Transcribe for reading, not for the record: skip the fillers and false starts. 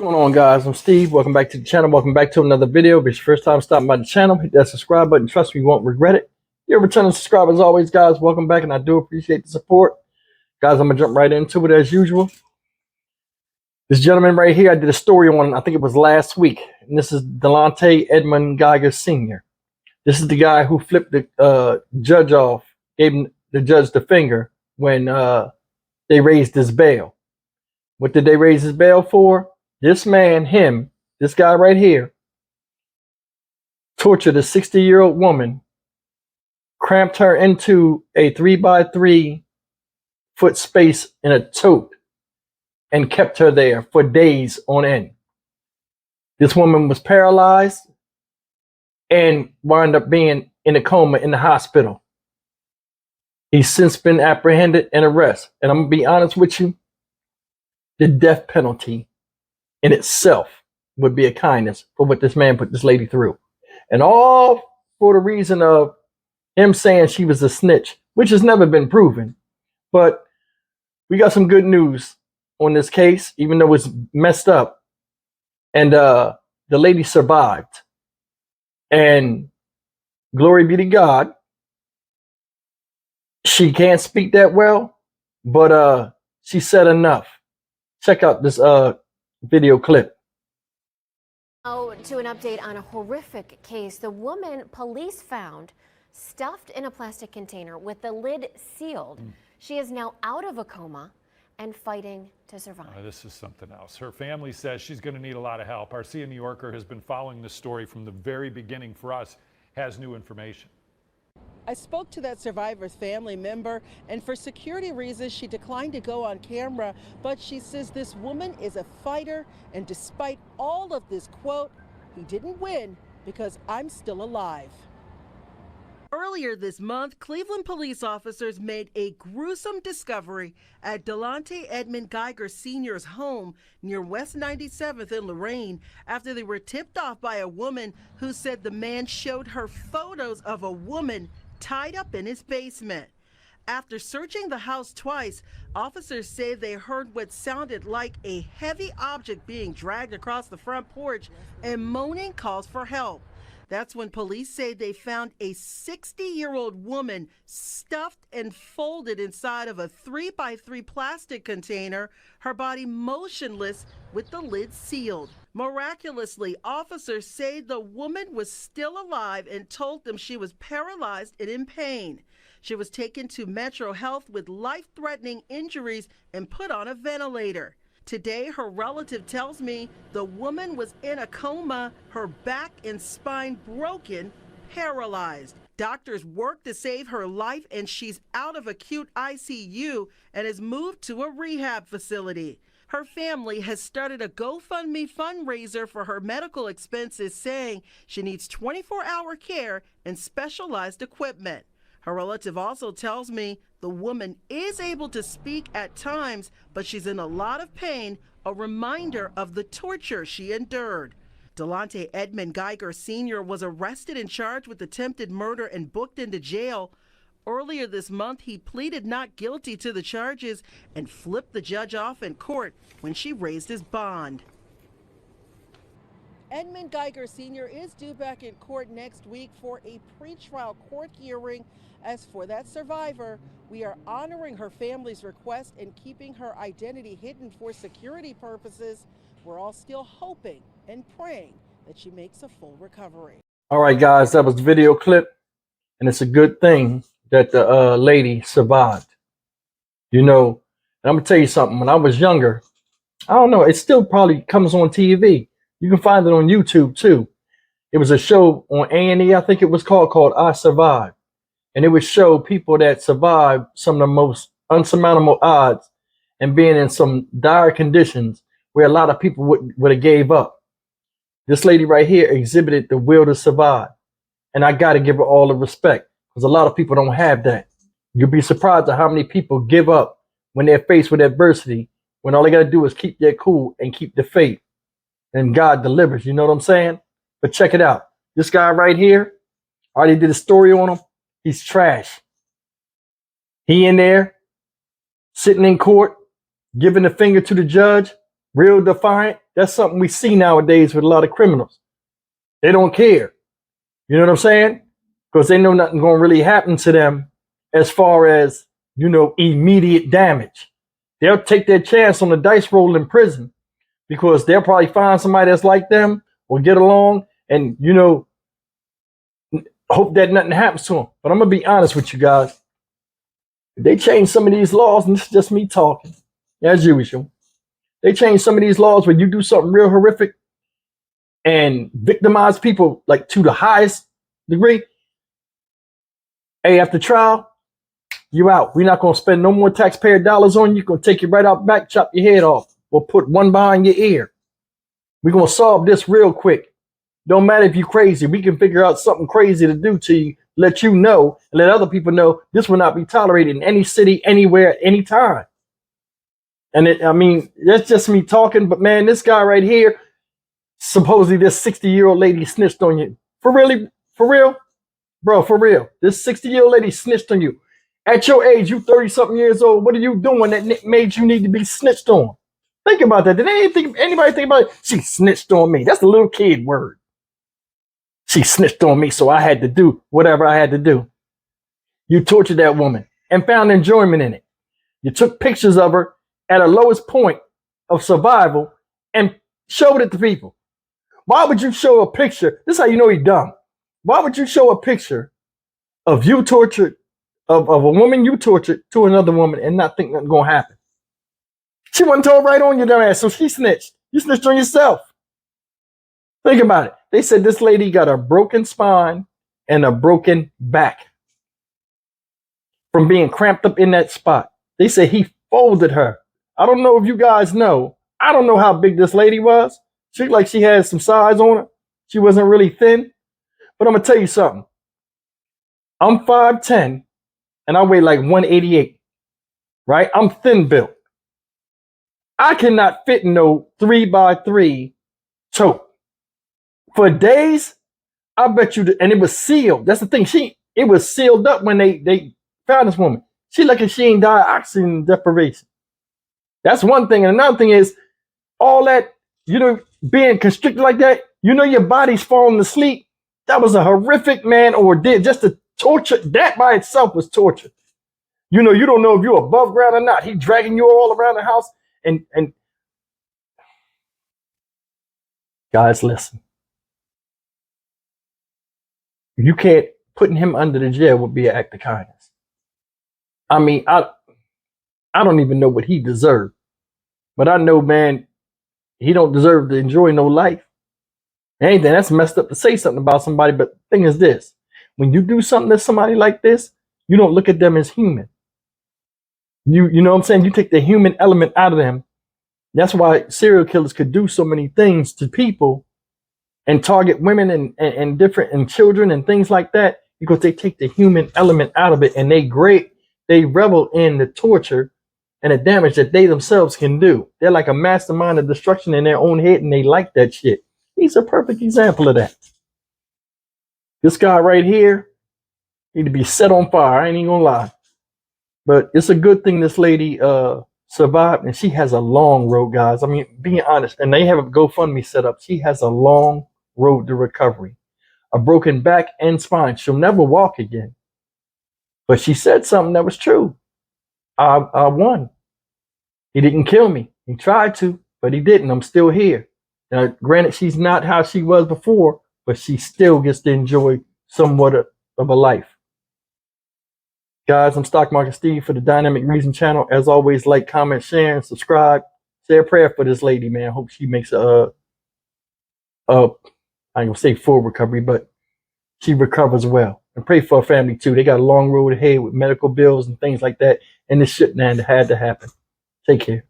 What's going on, guys? I'm Steve. Welcome back to the channel. Welcome back to another video. If it's your first time stopping by the channel, hit that subscribe button. Trust me, you won't regret it. You're a returning subscriber as always, guys. Welcome back, and I do appreciate the support. Guys, I'm going to jump right into it as usual. This gentleman right here, I did a story on, I think it was last week. And this is Delonte Edmund Geiger Sr. This is the guy who flipped the judge off, gave the judge the finger when they raised his bail. What did they raise his bail for? This man, this guy right here, tortured a 60-year-old woman, cramped her into a 3x3 foot space in a tote, and kept her there for days on end. This woman was paralyzed and wound up being in a coma in the hospital. He's since been apprehended and arrested. And I'm going to be honest with you, the death penalty in itself would be a kindness for what this man put this lady through. And all for the reason of him saying she was a snitch, which has never been proven. But we got some good news on this case, even though it's messed up. And the lady survived. And glory be to God. She can't speak that well, but she said enough. Check out this video clip. Oh, to an update on a horrific case. The woman police found stuffed in a plastic container with the lid sealed. She is now out of a coma and fighting to survive. This is something else. Her family says she's going to need a lot of help. Our New Yorker has been following this story from the very beginning for us, has new information. I spoke to that survivor's family member, and for security reasons, she declined to go on camera, but she says this woman is a fighter, and despite all of this, quote, he didn't win because I'm still alive. Earlier this month, Cleveland police officers made a gruesome discovery at Delonte Edmund Geiger Sr.'s home near West 97th in Lorraine after they were tipped off by a woman who said the man showed her photos of a woman tied up in his basement. After searching the house twice, officers say they heard what sounded like a heavy object being dragged across the front porch and moaning calls for help. That's when police say they found a 60-year-old woman stuffed and folded inside of a 3x3 plastic container, her body motionless with the lid sealed. Miraculously, officers say the woman was still alive and told them she was paralyzed and in pain. She was taken to Metro Health with life-threatening injuries and put on a ventilator. Today, her relative tells me the woman was in a coma, her back and spine broken, paralyzed. Doctors worked to save her life, and she's out of acute ICU and is moved to a rehab facility. Her family has started a GoFundMe fundraiser for her medical expenses, saying she needs 24-hour care and specialized equipment. Her relative also tells me the woman is able to speak at times, but she's in a lot of pain, a reminder of the torture she endured. Delonte Edmund Geiger Sr. was arrested and charged with attempted murder and booked into jail. Earlier this month, he pleaded not guilty to the charges and flipped the judge off in court when she raised his bond. Edmund Geiger Sr. is due back in court next week for a pretrial court hearing. As for that survivor, we are honoring her family's request and keeping her identity hidden for security purposes. We're all still hoping and praying that she makes a full recovery. All right, guys, that was the video clip. And it's a good thing that the lady survived. You know, and I'm going to tell you something. When I was younger, I don't know, it still probably comes on TV. You can find it on YouTube, too. It was a show on A&E, I think it was called I Survived. And it would show people that survived some of the most unsurmountable odds and being in some dire conditions where a lot of people would have gave up. This lady right here exhibited the will to survive. And I got to give her all the respect because a lot of people don't have that. You'll be surprised at how many people give up when they're faced with adversity, when all they got to do is keep their cool and keep the faith. And God delivers, you know what I'm saying? But check it out. This guy right here, I already did a story on him. He's trash. He in there, sitting in court, giving the finger to the judge, real defiant, that's something we see nowadays with a lot of criminals. They don't care. You know what I'm saying? Because they know nothing's going to really happen to them as far as, immediate damage. They'll take their chance on the dice roll in prison because they'll probably find somebody that's like them or get along and, hope that nothing happens to them. But I'm going to be honest with you guys. If they change some of these laws, and this is just me talking, as usual, they change some of these laws where you do something real horrific and victimize people like to the highest degree. Hey, after trial, you out. We're not going to spend no more taxpayer dollars on you. Going to take you right out back, chop your head off, or put one behind your ear. We're going to solve this real quick. Don't matter if you're crazy. We can figure out something crazy to do to you, let you know, and let other people know this will not be tolerated in any city, anywhere, anytime. And that's just me talking. But man, this guy right here, supposedly this 60-year-old lady snitched on you. For real? Bro, for real. This 60-year-old lady snitched on you. At your age, you 30-something years old. What are you doing that made you need to be snitched on? Think about that. Did anybody think about it? She snitched on me. That's a little kid word. She snitched on me, so I had to do whatever I had to do. You tortured that woman and found enjoyment in it. You took pictures of her at her lowest point of survival and showed it to people. Why would you show a picture? This is how you know you're dumb. Why would you show a picture of you tortured, of a woman you tortured to another woman and not think nothing's going to happen? She wasn't told right on your dumb ass, so she snitched. You snitched on yourself. Think about it. They said this lady got a broken spine and a broken back from being cramped up in that spot. They said he folded her. I don't know if you guys know. I don't know how big this lady was. She looked like she had some size on her. She wasn't really thin. But I'm going to tell you something. I'm 5'10", and I weigh like 188, right? I'm thin built. I cannot fit in no 3x3 tote. For days, I bet you, and it was sealed. That's the thing. It was sealed up when they found this woman. She looked like she ain't died of oxygen deprivation. That's one thing. And another thing is all that, being constricted like that, your body's falling asleep. That was a horrific, man, ordeal. Just the torture, that by itself was torture. You don't know if you're above ground or not. He dragging you all around the house. And guys, listen. You can't, putting him under the jail would be an act of kindness. I don't even know what he deserved. But I know, man, he don't deserve to enjoy no life. Anything, that's messed up to say something about somebody. But the thing is this, when you do something to somebody like this, you don't look at them as human. You know what I'm saying? You take the human element out of them. That's why serial killers could do so many things to people and target women and different and children and things like that, because they take the human element out of it and they revel in the torture and the damage that they themselves can do. They're like a mastermind of destruction in their own head, and they like that shit. He's a perfect example of that. This guy right here need to be set on fire. I ain't even gonna lie. But it's a good thing this lady survived, and she has a long road, guys. I mean, being honest, and they have a GoFundMe set up. She has a long road to recovery, a broken back and spine. She'll never walk again. But she said something that was true. I won. He didn't kill me. He tried to, but he didn't. I'm still here. Now, granted, she's not how she was before, but she still gets to enjoy somewhat of a life. Guys, I'm Stock Market Steve for the Dynamic Reason channel. As always, like, comment, share, and subscribe. Say a prayer for this lady, man. Hope she makes I ain't gonna say full recovery, but she recovers well. And pray for her family too. They got a long road ahead with medical bills and things like that. And this shouldn't have had to happen. Take care.